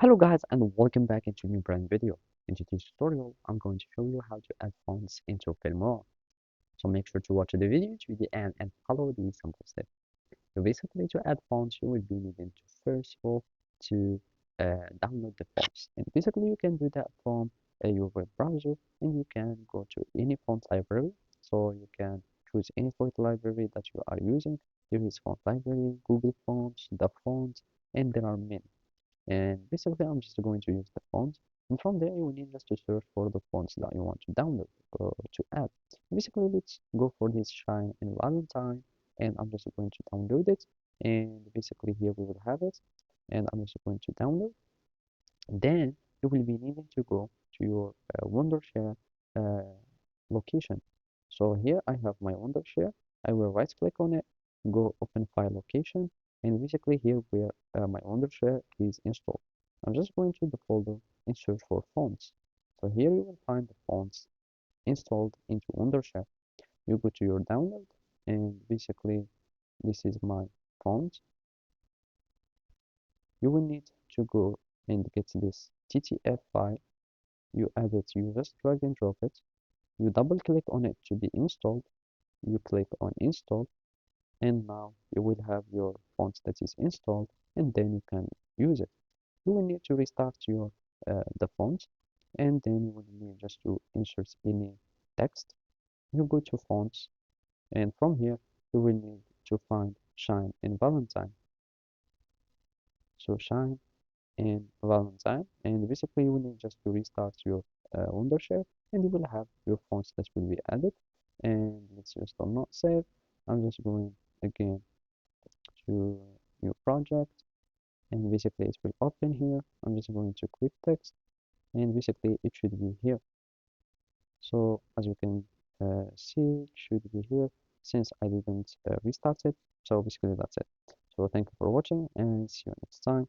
Hello guys and welcome back into a new brand video. In today's tutorial, I'm going to show you how to add fonts into Filmora. So make sure to watch the video to the end and follow these simple steps. So basically to add fonts, you will be needing to first of all to download the fonts. And basically you can do that from your web browser and you can go to any font library. So you can choose any font library that you are using. There is font library, Google Fonts, the fonts, and there are many. And basically I'm just going to use the fonts, and from there you will need just to search for the fonts that you want to download or to add. Basically let's go for this Shine and Valentine, and I'm just going to download it, and basically here we will have it, and I'm just going to download. Then you will be needing to go to your Wondershare uh, location. So here I have my Wondershare. I will right click on it, go open file location, and basically here where my Wondershare is installed. I'm just going to the folder and search for fonts. So here you will find the fonts installed into Wondershare. You go to your download, and basically this is my font. You will need to go and get this TTF file. You add it, you just drag and drop it, you double click on it to be installed, you click on install, and now you will have your font that is installed, and then you can use it. You will need to restart your the font, and then you will need just to insert any text. You go to fonts, and from here you will need to find Shine and Valentine. So Shine and Valentine, and basically you will need just to restart your Wondershare, and you will have your fonts that will be added. And let's just not save. I'm just going again to new project, and basically it will open here. I'm just going to quick text, and basically it should be here. So as you can see, it should be here since I didn't restart it. So basically that's it. So thank you for watching, and see you next time.